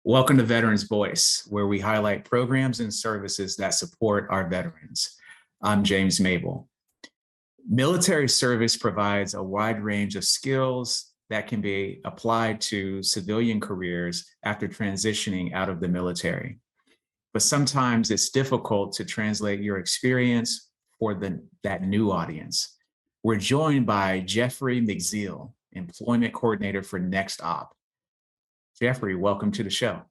Welcome to Veterans Voice, where we highlight programs and services that support our veterans. I'm James Mabel. Military service provides a wide range of skills that can be applied to civilian careers after transitioning out of the military. But sometimes it's difficult to translate your experience for that new audience. We're joined by Jeffrey McZeal, Employment Coordinator for NextOp. Jeffrey, welcome to the show.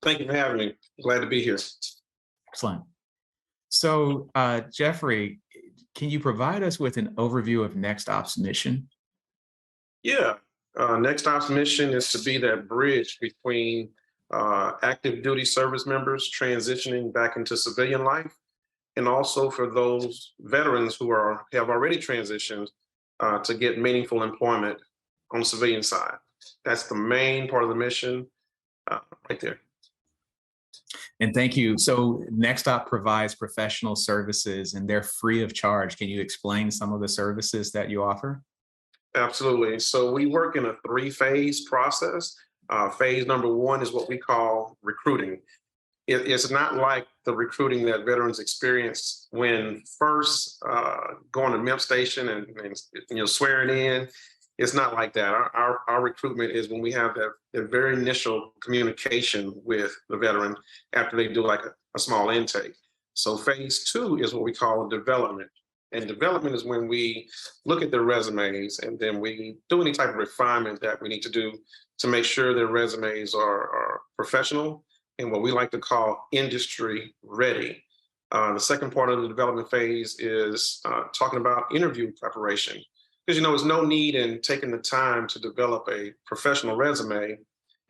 Thank you for having me. Glad to be here. Excellent. So, Jeffrey, can you provide us with an overview of NextOp's mission? Yeah, NextOp's mission is to be that bridge between active duty service members transitioning back into civilian life, and also for those veterans who have already transitioned to get meaningful employment on the civilian side. That's the main part of the mission right there. And thank you. So NextOp provides professional services and they're free of charge. Can you explain some of the services that you offer? Absolutely. So we work in a three-phase process. Phase number one is what we call recruiting. It's not like the recruiting that veterans experience when first going to MEMP station and swearing in. It's not like that. Our recruitment is when we have that very initial communication with the veteran after they do like a small intake. So phase two is what we call development. And development is when we look at their resumes and then we do any type of refinement that we need to do to make sure their resumes are professional and what we like to call industry ready. The second part of the development phase is talking about interview preparation. Because, there's no need in taking the time to develop a professional resume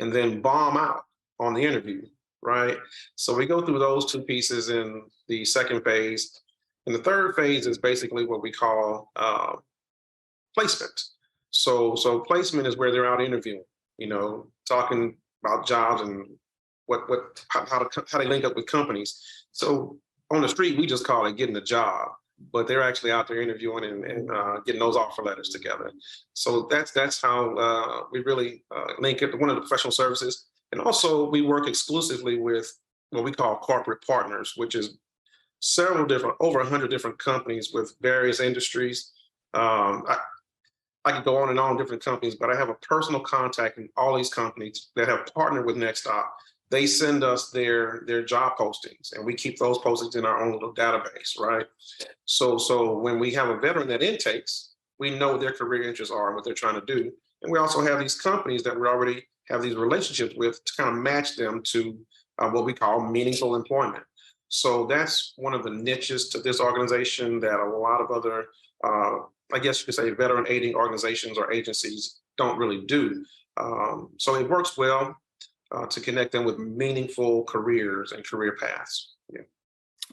and then bomb out on the interview, right? So we go through those two pieces in the second phase. And the third phase is basically what we call placement. So placement is where they're out interviewing, talking about jobs and how they link up with companies. So on the street, we just call it getting a job. But they're actually out there interviewing and getting those offer letters together. So that's how we really link it to one of the professional services. And also we work exclusively with what we call corporate partners, which is over 100 different companies with various industries. I could go on and on different companies, but I have a personal contact in all these companies that have partnered with NextOp. They send us their job postings and we keep those postings in our own little database, right? So when we have a veteran that intakes, we know what their career interests are and what they're trying to do. And we also have these companies that we already have these relationships with to kind of match them to what we call meaningful employment. So that's one of the niches to this organization that a lot of other, I guess you could say, veteran aiding organizations or agencies don't really do. So it works well to connect them with meaningful careers and career paths. Yeah.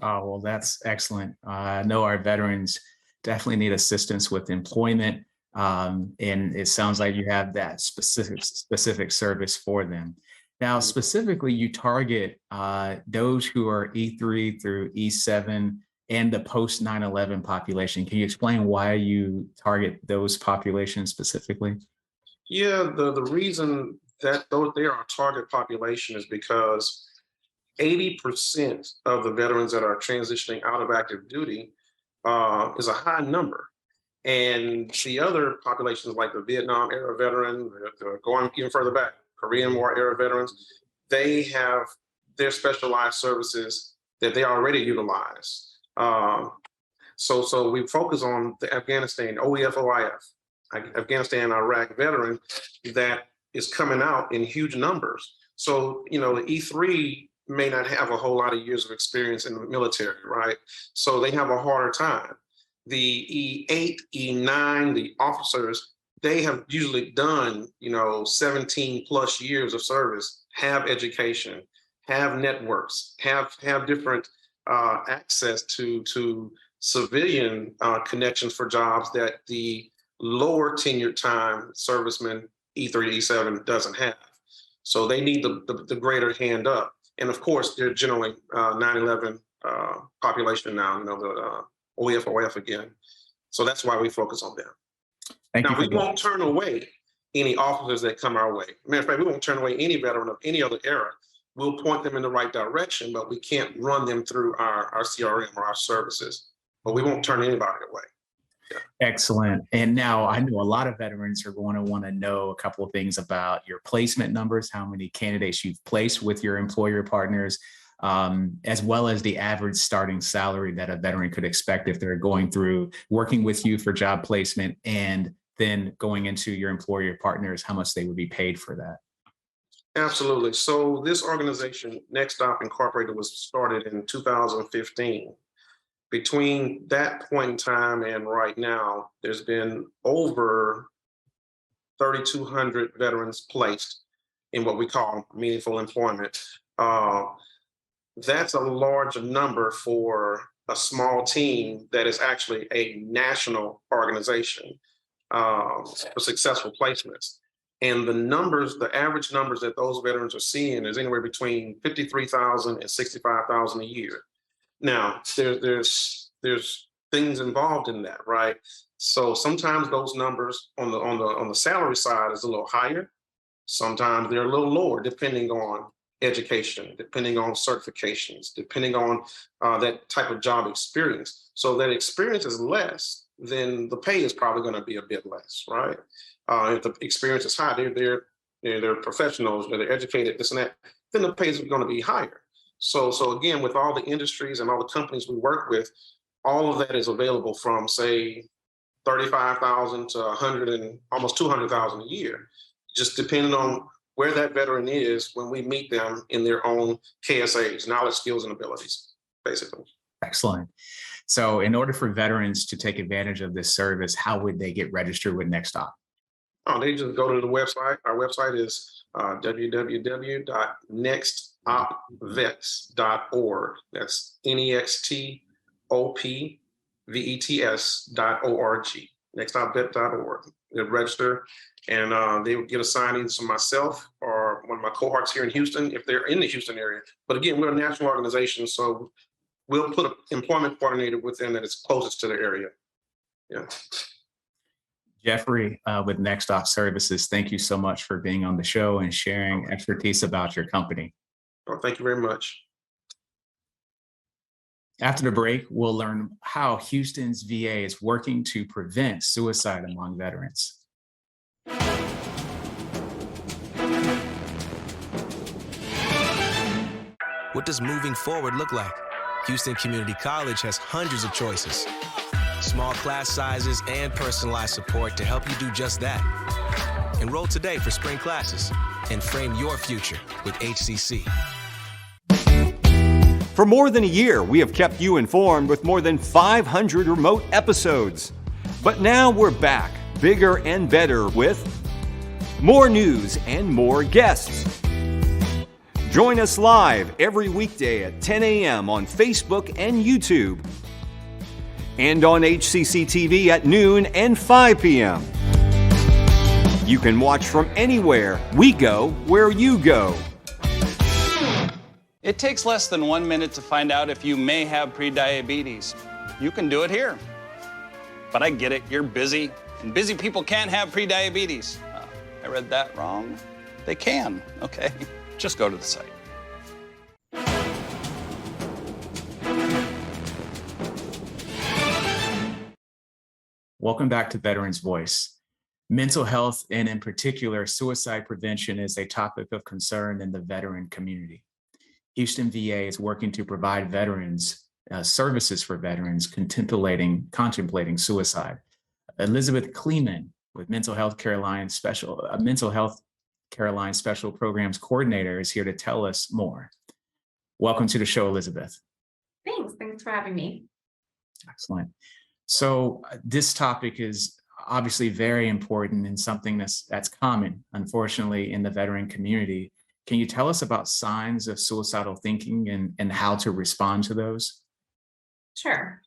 Oh, well, that's excellent. I know our veterans definitely need assistance with employment, and it sounds like you have that specific service for them. Now, specifically, you target those who are E3 through E7 and the post 9/11 population. Can you explain why you target those populations specifically? Yeah, the reason that they are our target population is because 80% of the veterans that are transitioning out of active duty is a high number. And the other populations like the Vietnam era veteran, going even further back, Korean War era veterans, they have their specialized services that they already utilize. So we focus on the Afghanistan, OEF, Afghanistan, Iraq veteran that is coming out in huge numbers. So, the E3 may not have a whole lot of years of experience in the military, right? So they have a harder time. The E8, E9, the officers, they have usually done, 17 plus years of service, have education, have networks, have different access to civilian connections for jobs that the lower tenured time servicemen E3 to E7 doesn't have. So they need the greater hand up. And of course, they're generally 9/11 population now, the OEF again. So that's why we focus on them. Now, we won't turn away any officers that come our way. Matter of fact, we won't turn away any veteran of any other era. We'll point them in the right direction, but we can't run them through our CRM or our services. But we won't turn anybody away. Yeah. Excellent. And now I know a lot of veterans are going to want to know a couple of things about your placement numbers, how many candidates you've placed with your employer partners, as well as the average starting salary that a veteran could expect if they're going through working with you for job placement and then going into your employer partners, how much they would be paid for that. Absolutely. So this organization, NextOp Incorporated, was started in 2015. Between that point in time and right now, there's been over 3,200 veterans placed in what we call meaningful employment. That's a large number for a small team that is actually a national organization for successful placements. And the numbers, the average numbers that those veterans are seeing is anywhere between 53,000 and 65,000 a year. Now, there's things involved in that, right? So sometimes those numbers on the salary side is a little higher. Sometimes they're a little lower, depending on education, depending on certifications, depending on that type of job experience. So that experience is less, then the pay is probably going to be a bit less, right? If the experience is high, they're professionals, they're educated, this and that, then the pay is going to be higher. So again, with all the industries and all the companies we work with, all of that is available from, say, 35,000 to 100 and almost 200,000 a year, just depending on where that veteran is when we meet them in their own KSAs, knowledge, skills, and abilities, basically. Excellent. So in order for veterans to take advantage of this service, how would they get registered with NextOp? Oh, they just go to the website. Our website is www.nextopvets.org. That's NextOpVets.org. NextOpVet.org. They register, and they would get assigned either to myself or one of my cohorts here in Houston if they're in the Houston area. But again, we're a national organization, so we'll put an employment coordinator within that is closest to their area. Yeah. Jeffrey with NextOp Services, thank you so much for being on the show and sharing expertise about your company. Well, thank you very much. After the break, we'll learn how Houston's VA is working to prevent suicide among veterans. What does moving forward look like? Houston Community College has hundreds of choices. Small class sizes and personalized support to help you do just that. Enroll today for spring classes and frame your future with HCC. For more than a year, we have kept you informed with more than 500 remote episodes. But now we're back, bigger and better with more news and more guests. Join us live every weekday at 10 a.m. on Facebook and YouTube, and on HCC TV at noon and 5 p.m. You can watch from anywhere. We go where you go. It takes less than 1 minute to find out if you may have prediabetes. You can do it here. But I get it, you're busy, and busy people can't have prediabetes. I read that wrong. They can, okay? Just go to the site. Welcome back to Veterans Voice. Mental health, and in particular, suicide prevention, is a topic of concern in the veteran community. Houston VA is working to provide veterans services for veterans contemplating suicide. Elizabeth Kleeman with Mental Health Caroline Special Programs Coordinator is here to tell us more. Welcome to the show, Elizabeth. Thanks for having me. Excellent. So this topic is obviously very important and something that's common, unfortunately, in the veteran community. Can you tell us about signs of suicidal thinking and how to respond to those? Sure.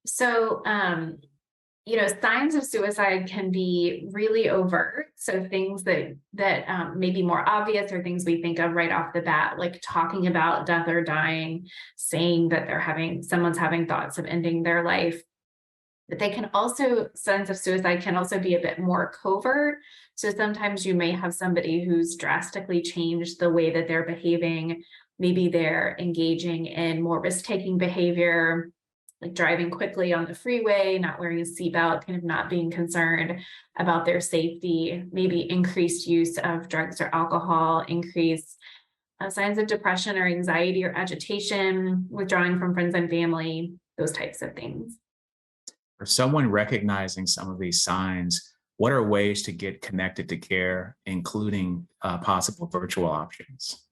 So, signs of suicide can be really overt. So things that may be more obvious, or things we think of right off the bat, like talking about death or dying, saying that someone's having thoughts of ending their life. But they can also, signs of suicide can also be a bit more covert. So sometimes you may have somebody who's drastically changed the way that they're behaving. Maybe they're engaging in more risk-taking behavior, like driving quickly on the freeway, not wearing a seatbelt, kind of not being concerned about their safety, maybe increased use of drugs or alcohol, increased signs of depression or anxiety or agitation, withdrawing from friends and family, those types of things. For someone recognizing some of these signs, what are ways to get connected to care, including possible virtual options?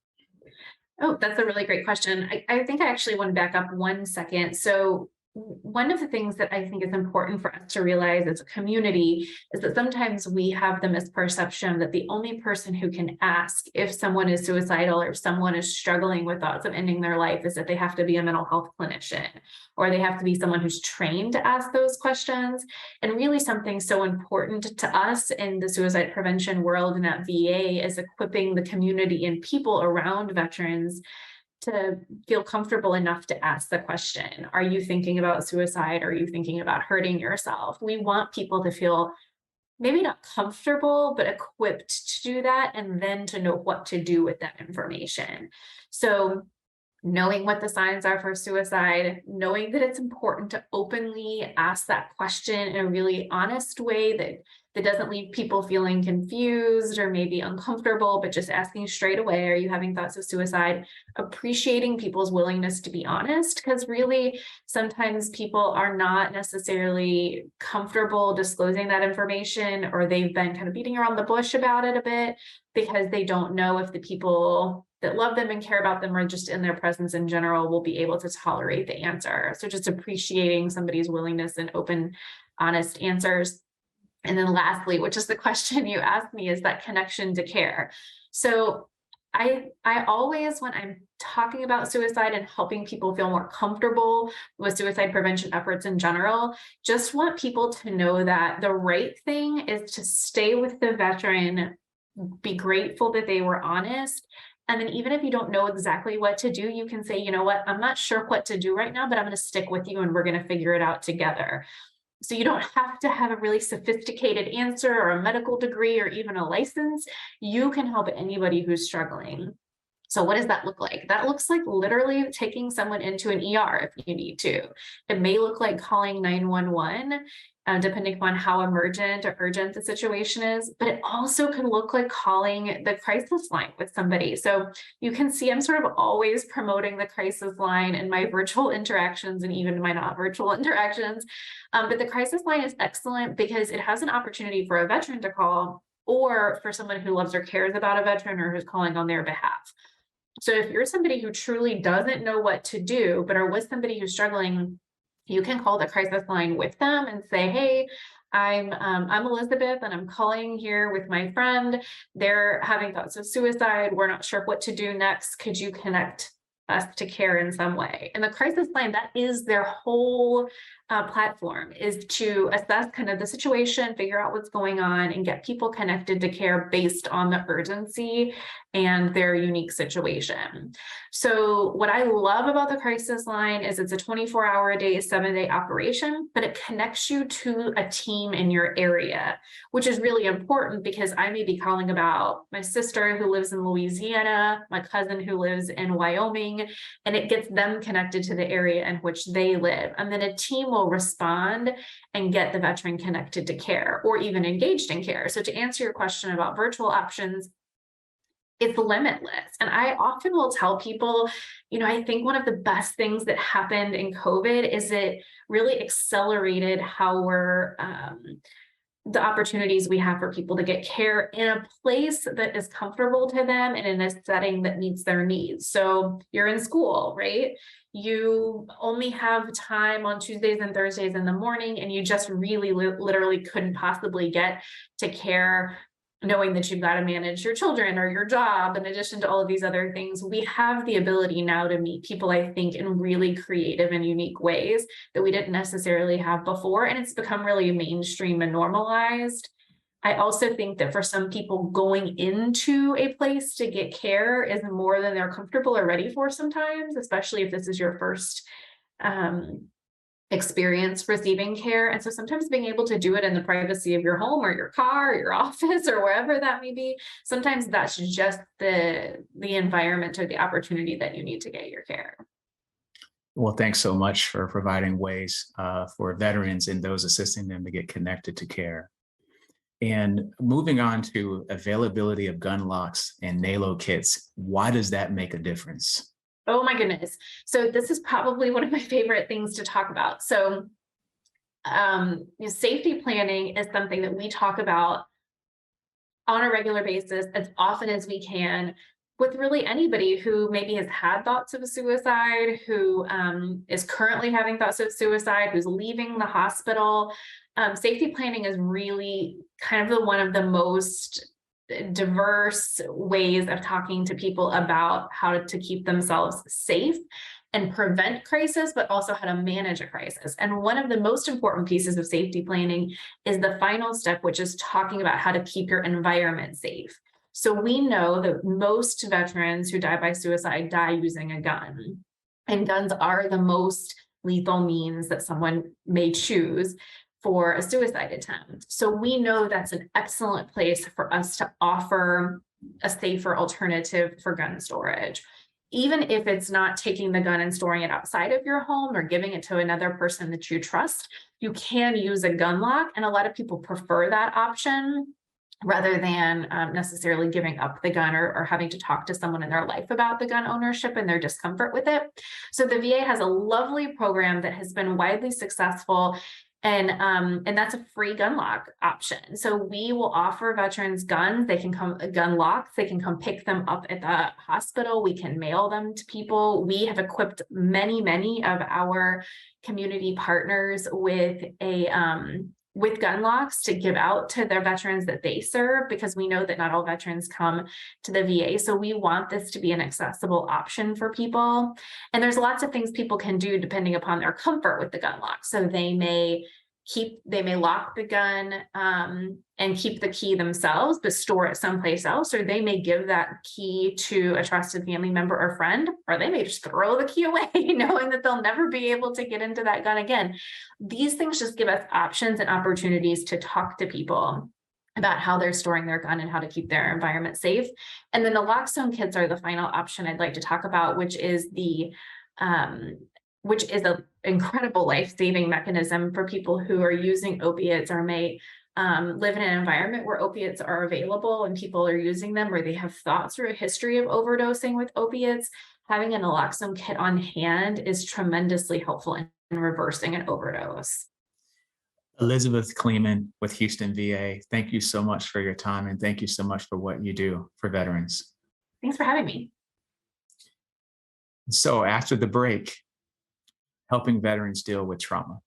Oh, that's a really great question. I think I actually want to back up 1 second. So one of the things that I think is important for us to realize as a community is that sometimes we have the misperception that the only person who can ask if someone is suicidal or someone is struggling with thoughts of ending their life is that they have to be a mental health clinician, or they have to be someone who's trained to ask those questions. And really something so important to us in the suicide prevention world and at VA is equipping the community and people around veterans to feel comfortable enough to ask the question, are you thinking about suicide? Are you thinking about hurting yourself? We want people to feel maybe not comfortable, but equipped to do that, and then to know what to do with that information. So knowing what the signs are for suicide, knowing that it's important to openly ask that question in a really honest way that doesn't leave people feeling confused or maybe uncomfortable, but just asking straight away, are you having thoughts of suicide? Appreciating people's willingness to be honest, because really sometimes people are not necessarily comfortable disclosing that information, or they've been kind of beating around the bush about it a bit because they don't know if the people that love them and care about them, or just in their presence in general, will be able to tolerate the answer. So just appreciating somebody's willingness and open, honest answers. And then lastly, which is the question you asked me, is that connection to care. So I always, when I'm talking about suicide and helping people feel more comfortable with suicide prevention efforts in general, just want people to know that the right thing is to stay with the veteran, be grateful that they were honest. And then even if you don't know exactly what to do, you can say, you know what, I'm not sure what to do right now, but I'm going to stick with you and we're going to figure it out together. So you don't have to have a really sophisticated answer or a medical degree or even a license. You can help anybody who's struggling. So what does that look like? That looks like literally taking someone into an ER if you need to. It may look like calling 911, depending upon how emergent or urgent the situation is, but it also can look like calling the crisis line with somebody. So you can see I'm sort of always promoting the crisis line in my virtual interactions and even my not virtual interactions. But the crisis line is excellent because it has an opportunity for a veteran to call, or for someone who loves or cares about a veteran or who's calling on their behalf. So if you're somebody who truly doesn't know what to do, but are with somebody who's struggling, you can call the crisis line with them and say, hey, I'm Elizabeth and I'm calling here with my friend. They're having thoughts of suicide. We're not sure what to do next. Could you connect us to care in some way? And the crisis line, that is their whole platform, is to assess kind of the situation, figure out what's going on, and get people connected to care based on the urgency and their unique situation. So what I love about the crisis line is it's a 24-hour-a-day, 7-day operation, but it connects you to a team in your area, which is really important because I may be calling about my sister who lives in Louisiana, my cousin who lives in Wyoming, and it gets them connected to the area in which they live. And then a team will respond and get the veteran connected to care or even engaged in care. So to answer your question about virtual options, it's limitless. And I often will tell people, you know, I think one of the best things that happened in COVID is it really accelerated how we're the opportunities we have for people to get care in a place that is comfortable to them and in a setting that meets their needs. So you're in school, right? You only have time on Tuesdays and Thursdays in the morning, and you just really literally couldn't possibly get to care knowing that you've got to manage your children or your job, in addition to all of these other things. We have the ability now to meet people, I think, in really creative and unique ways that we didn't necessarily have before. And it's become really mainstream and normalized. I also think that for some people, going into a place to get care is more than they're comfortable or ready for sometimes, especially if this is your first experience receiving care. And so sometimes being able to do it in the privacy of your home or your car or your office or wherever that may be, sometimes that's just the environment or the opportunity that you need to get your care. Well, thanks so much for providing ways for veterans and those assisting them to get connected to care. And moving on to availability of gun locks and NALO kits, why does that make a difference? Oh my goodness. So this is probably one of my favorite things to talk about. So safety planning is something that we talk about on a regular basis as often as we can with really anybody who maybe has had thoughts of suicide, who is currently having thoughts of suicide, who's leaving the hospital. Safety planning is really kind of one of the most diverse ways of talking to people about how to keep themselves safe and prevent crisis, but also how to manage a crisis. And one of the most important pieces of safety planning is the final step, which is talking about how to keep your environment safe. So we know that most veterans who die by suicide die using a gun, and guns are the most lethal means that someone may choose for a suicide attempt. So we know that's an excellent place for us to offer a safer alternative for gun storage. Even if it's not taking the gun and storing it outside of your home or giving it to another person that you trust, you can use a gun lock. And a lot of people prefer that option rather than necessarily giving up the gun or having to talk to someone in their life about the gun ownership and their discomfort with it. So the VA has a lovely program that has been widely successful. And that's a free gun lock option. So we will offer veterans guns. They can come gun locks. They can come pick them up at the hospital. We can mail them to people. We have equipped many of our community partners with gun locks to give out to their veterans that they serve, because we know that not all veterans come to the VA. So we want this to be an accessible option for people. And there's lots of things people can do depending upon their comfort with the gun lock. So they may lock the gun and keep the key themselves, but store it someplace else, or they may give that key to a trusted family member or friend, or they may just throw the key away, knowing that they'll never be able to get into that gun again. These things just give us options and opportunities to talk to people about how they're storing their gun and how to keep their environment safe. And then the lock zone kits are the final option I'd like to talk about, which is an incredible life-saving mechanism for people who are using opiates or may live in an environment where opiates are available and people are using them, or they have thoughts or a history of overdosing with opiates. Having a naloxone kit on hand is tremendously helpful in reversing an overdose. Elizabeth Kleeman with Houston VA, thank you so much for your time, and thank you so much for what you do for veterans. Thanks for having me. So after the break, helping veterans deal with trauma.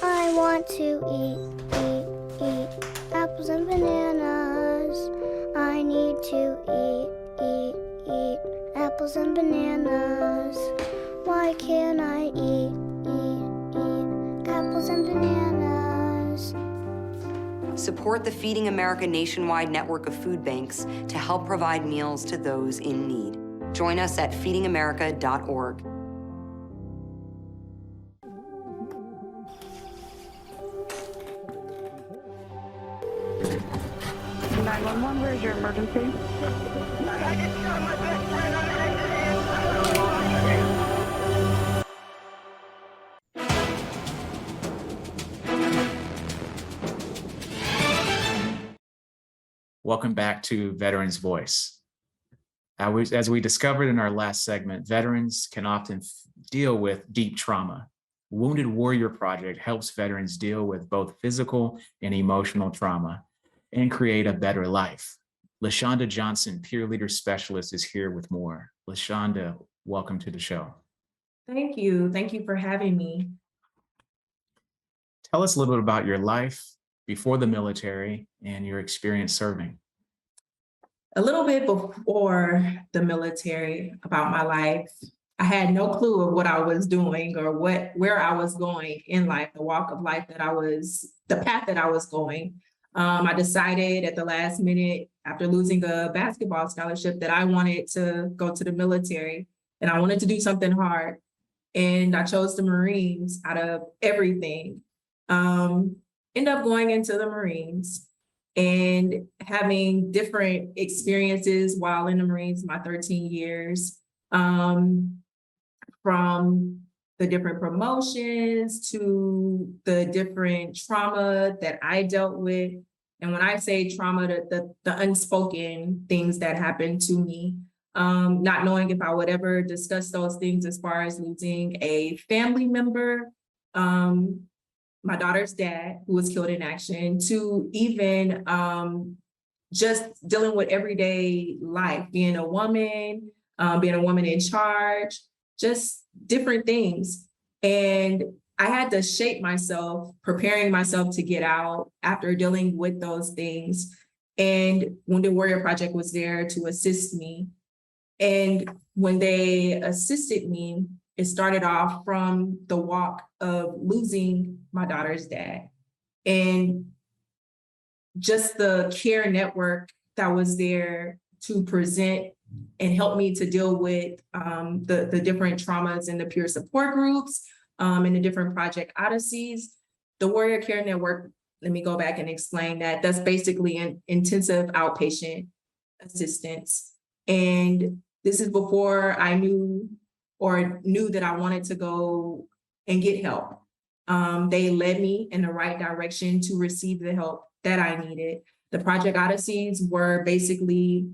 I want to eat apples and bananas. I need to eat apples and bananas. Why can't I eat apples and bananas? Support the Feeding America nationwide network of food banks to help provide meals to those in need. Join us at feedingamerica.org. 911, where's your emergency? Welcome back to Veterans Voice. As we discovered in our last segment, veterans can often deal with deep trauma. Wounded Warrior Project helps veterans deal with both physical and emotional trauma and create a better life. LaShonda Johnson, peer leader specialist, is here with more. LaShonda, welcome to the show. Thank you. Thank you for having me. Tell us a little bit about your life before the military and your experience serving. A little bit before the military about my life, I had no clue of what I was doing or where I was going in life, the walk of life the path that I was going. I decided at the last minute after losing a basketball scholarship that I wanted to go to the military and I wanted to do something hard. And I chose the Marines out of everything. End up going into the Marines and having different experiences while in the Marines, my 13 years, from the different promotions to the different trauma that I dealt with. And when I say trauma, the unspoken things that happened to me, not knowing if I would ever discuss those things as far as losing a family member, my daughter's dad, who was killed in action, to even just dealing with everyday life, being a woman in charge, just different things. And I had to shape myself, preparing myself to get out after dealing with those things. And Wounded Warrior Project was there to assist me. And when they assisted me, it started off from the walk of losing my daughter's dad and just the care network that was there to present and help me to deal with the different traumas in the peer support groups and the different Project Odysseys. The Warrior Care Network, let me go back and explain that. That's basically an intensive outpatient assistance. And this is before I knew that I wanted to go and get help. They led me in the right direction to receive the help that I needed. The Project Odysseys were basically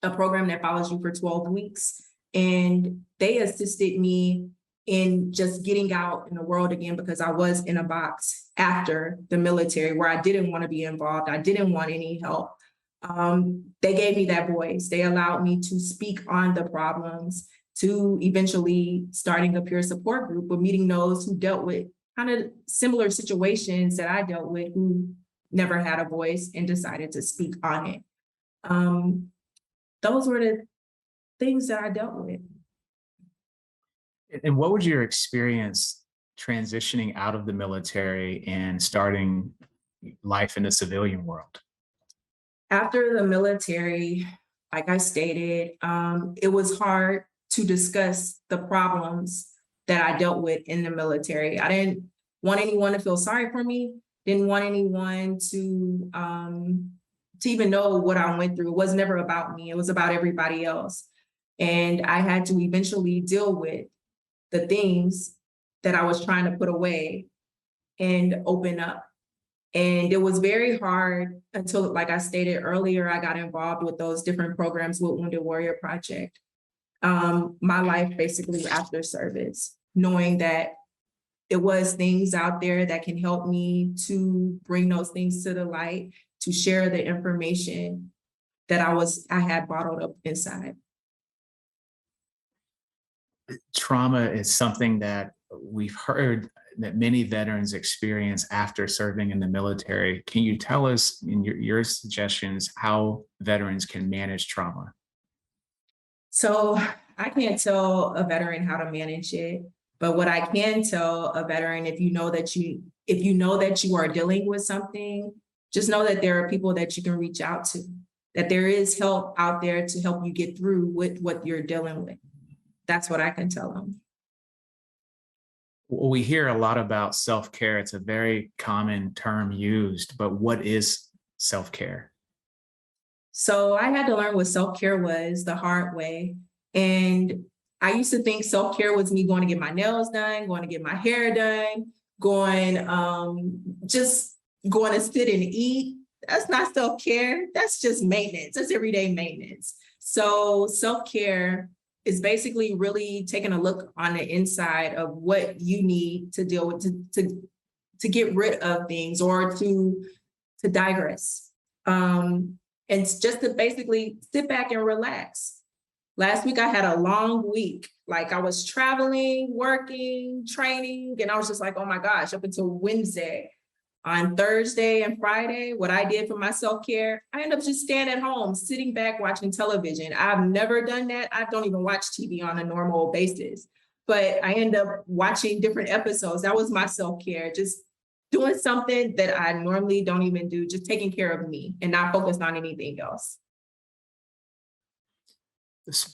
a program that follows you for 12 weeks. And they assisted me in just getting out in the world again, because I was in a box after the military where I didn't want to be involved. I didn't want any help. They gave me that voice. They allowed me to speak on the problems, to eventually starting a peer support group, but meeting those who dealt with kind of similar situations that I dealt with, who never had a voice and decided to speak on it. Those were the things that I dealt with. And what was your experience transitioning out of the military and starting life in the civilian world? After the military, like I stated, it was hard to discuss the problems that I dealt with in the military. I didn't want anyone to feel sorry for me, didn't want anyone to even know what I went through. It was never about me, it was about everybody else. And I had to eventually deal with the things that I was trying to put away and open up. And it was very hard until, like I stated earlier, I got involved with those different programs with Wounded Warrior Project. My life basically after service, knowing that it was things out there that can help me to bring those things to the light, to share the information that I had bottled up inside. Trauma is something that we've heard that many veterans experience after serving in the military. Can you tell us in your suggestions how veterans can manage trauma? So I can't tell a veteran how to manage it, but what I can tell a veteran, if you know that you are dealing with something, just know that there are people that you can reach out to, that there is help out there to help you get through with what you're dealing with. That's what I can tell them. We hear a lot about self-care. It's a very common term used, but what is self-care? So I had to learn what self-care was the hard way. And I used to think self-care was me going to get my nails done, going to get my hair done, just going to sit and eat. That's not self-care. That's just maintenance. That's everyday maintenance. So self-care is basically really taking a look on the inside of what you need to deal with, to get rid of things or to digress. And just to basically sit back and relax. Last week, I had a long week. Like I was traveling, working, training, and I was just like, oh my gosh, up until Wednesday, On Thursday and Friday, what I did for my self-care, I end up just staying at home, sitting back, watching television. I've never done that. I don't even watch TV on a normal basis, but I end up watching different episodes. That was my self-care, just doing something that I normally don't even do, just taking care of me and not focused on anything else.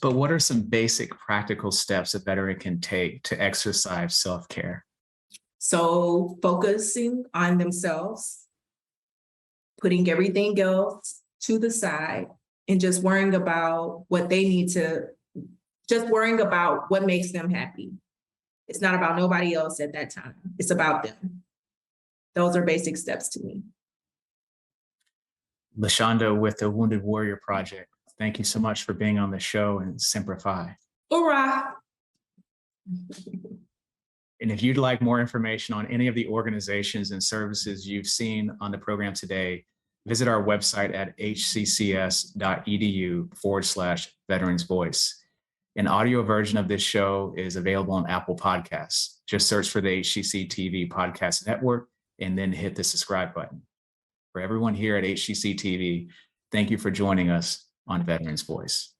But what are some basic practical steps a veteran can take to exercise self-care? So focusing on themselves, putting everything else to the side, and just worrying about what they need to, just worrying about what makes them happy. It's not about nobody else at that time. It's about them. Those are basic steps to me. LaShonda with the Wounded Warrior Project, thank you so much for being on the show and Simplify. Hoorah! And if you'd like more information on any of the organizations and services you've seen on the program today, visit our website at hccs.edu/VeteransVoice. An audio version of this show is available on Apple Podcasts. Just search for the HCC TV Podcast Network and then hit the subscribe button. For everyone here at HCC TV, thank you for joining us on Veterans Voice.